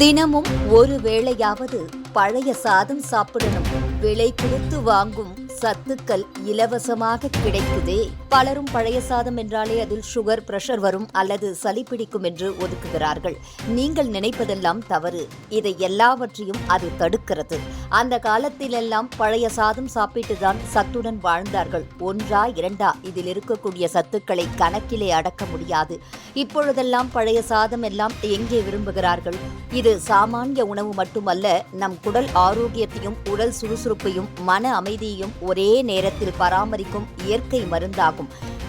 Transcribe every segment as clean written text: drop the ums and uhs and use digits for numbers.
தினமும் ஒரு வேளையாவது பழைய சாதம் சாப்பிடணும். விலை கொடுத்து வாங்கும் சத்துக்கள் இலவசமாக கிடைக்குதே. பலரும் பழைய சாதம் என்றாலே அதில் சுகர், பிரஷர் வரும் அல்லது சளி பிடிக்கும் என்று ஒதுக்குகிறார்கள். நீங்கள் நினைப்பதெல்லாம் தவறு. இதை எல்லாவற்றையும் அது தடுக்கிறது. அந்த காலத்திலெல்லாம் பழைய சாதம் சாப்பிட்டுதான் சத்துடன் வாழ்ந்தார்கள். ஒன்றா இரண்டா இதில் இருக்கக்கூடிய சத்துக்களை கணக்கிலே அடக்க முடியாது. இப்பொழுதெல்லாம் பழைய சாதம் எல்லாம் எங்கே விரும்புகிறார்கள்? இது சாமானிய உணவு மட்டுமல்ல, நம் குடல் ஆரோக்கியத்தையும் உடல் சுறுசுறுப்பையும் மன அமைதியையும் ஒரே நேரத்தில் பராமரிக்கும் இயற்கை மருந்தாகும்.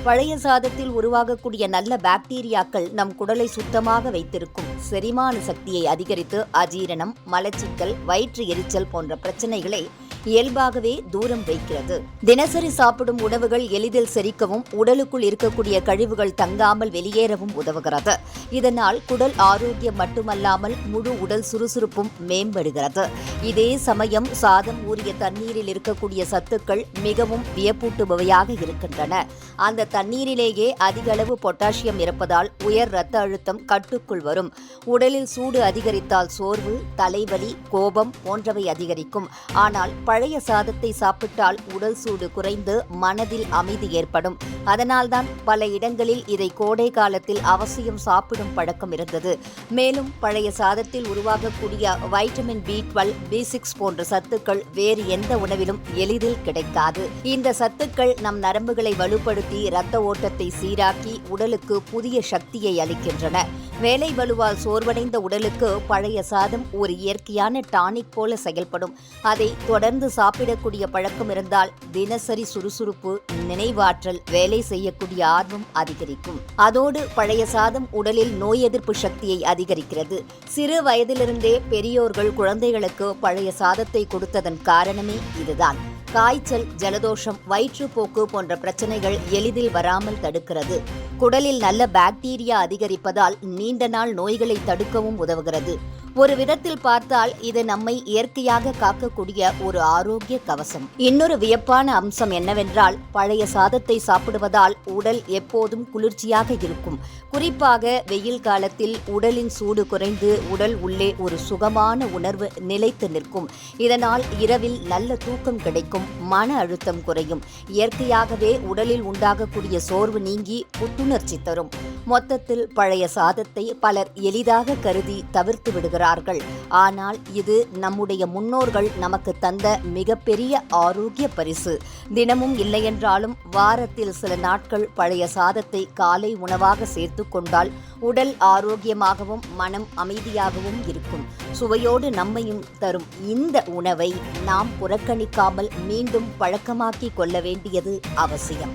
பழைய சாதத்தில் உருவாகக்கூடிய நல்ல பாக்டீரியாக்கள் நம் குடலை சுத்தமாக வைத்திருக்கும். செரிமான சக்தியை அதிகரித்து அஜீரணம், மலச்சிக்கல், வயிற்று எரிச்சல் போன்ற பிரச்சனைகளை இயல்பாகவே தூரம் வைக்கிறது. தினசரி சாப்பிடும் உணவுகள் எளிதில் செரிக்கவும் உடலுக்குள் இருக்கக்கூடிய கழிவுகள் தங்காமல் வெளியேறவும் உதவுகிறது. இதனால் குடல் ஆரோக்கியம் மட்டுமல்லாமல் முழு உடல் சுறுசுறுப்பும் மேம்படுகிறது. இதே சமயம் சாதம் ஊறிய தண்ணீரில் இருக்கக்கூடிய சத்துக்கள் மிகவும் வியப்பூட்டுபவையாக இருக்கின்றன. அந்த தண்ணீரிலேயே அதிக அளவு பொட்டாசியம் இருப்பதால் உயர் இரத்த அழுத்தம் கட்டுக்குள் வரும். உடலில் சூடு அதிகரித்தால் சோர்வு, தலைவலி, கோபம் போன்றவை அதிகரிக்கும். ஆனால் பழைய சாதத்தை சாப்பிட்டால் உடல் சூடு குறைந்து மனதில் அமைதி ஏற்படும். அதனால்தான் பல இடங்களில் இதை கோடை காலத்தில் அவசியம் சாப்பிடும் பழக்கம் இருந்தது. மேலும் பழைய சாதத்தில் உருவாகக்கூடிய வைட்டமின் B12, B6 போன்ற சத்துக்கள் வேறு எந்த உணவிலும் எளிதில் கிடைக்காது. இந்த சத்துக்கள் நம் நரம்புகளை வலுப்படுத்தி இரத்த ஓட்டத்தை சீராக்கி உடலுக்கு புதிய சக்தியை அளிக்கின்றன. வேலை வலுவால் சோர்வடைந்த உடலுக்கு பழைய சாதம் ஒரு இயற்கையான டானிக் போல செயல்படும். அதை தொடர்ந்து சாப்பிடக்கூடிய பழக்கம் இருந்தால் தினசரி சுறுசுறுப்பு, நினைவாற்றல், வேலை செய்யக்கூடிய ஆர்வம் அதிகரிக்கும். அதோடு பழைய சாதம் உடலில் நோய் எதிர்ப்பு சக்தியை அதிகரிக்கிறது. சிறு வயதிலிருந்தே பெரியோர்கள் குழந்தைகளுக்கு பழைய சாதத்தை கொடுத்ததன் காரணமே இதுதான். காய்ச்சல், ஜலதோஷம், வயிற்றுப்போக்கு போன்ற பிரச்சனைகள் எளிதில் வராமல் தடுக்கிறது. குடலில் நல்ல பாக்டீரியா அதிகரிப்பதால் நீண்ட நாள் நோய்களை தடுக்கவும் உதவுகிறது. ஒரு விதத்தில் பார்த்தால் இது நம்மை இயற்கையாக காக்கக்கூடிய ஒரு ஆரோக்கிய கவசம். இன்னொரு வியப்பான அம்சம் என்னவென்றால், பழைய சாதத்தை சாப்பிடுவதால் உடல் எப்போதும் குளிர்ச்சியாக இருக்கும். குறிப்பாக வெயில் காலத்தில் உடலின் சூடு குறைந்து உடல் உள்ளே ஒரு சுகமான உணர்வு நிலைத்து நிற்கும். இதனால் இரவில் நல்ல தூக்கம் கிடைக்கும், மன அழுத்தம் குறையும். இயற்கையாகவே உடலில் உண்டாகக்கூடிய சோர்வு நீங்கி புத்துணர்ச்சி தரும். மொத்தத்தில் பழைய சாதத்தை பலர் எளிதாக கருதி தவிர்த்து விடுகிறார்கள். ஆனால் இது நம்முடைய முன்னோர்கள் நமக்கு தந்த மிகப்பெரிய ஆரோக்கிய பரிசு. தினமும் இல்லையென்றாலும் வாரத்தில் சில நாட்கள் பழைய சாதத்தை காலை உணவாக சேர்த்து கொண்டால் உடல் ஆரோக்கியமாகவும் மனம் அமைதியாகவும் இருக்கும். சுவையோடு நம்மையும் தரும் இந்த உணவை நாம் புறக்கணிக்காமல் மீண்டும் பழக்கமாக்கிக் கொள்ள வேண்டியது அவசியம்.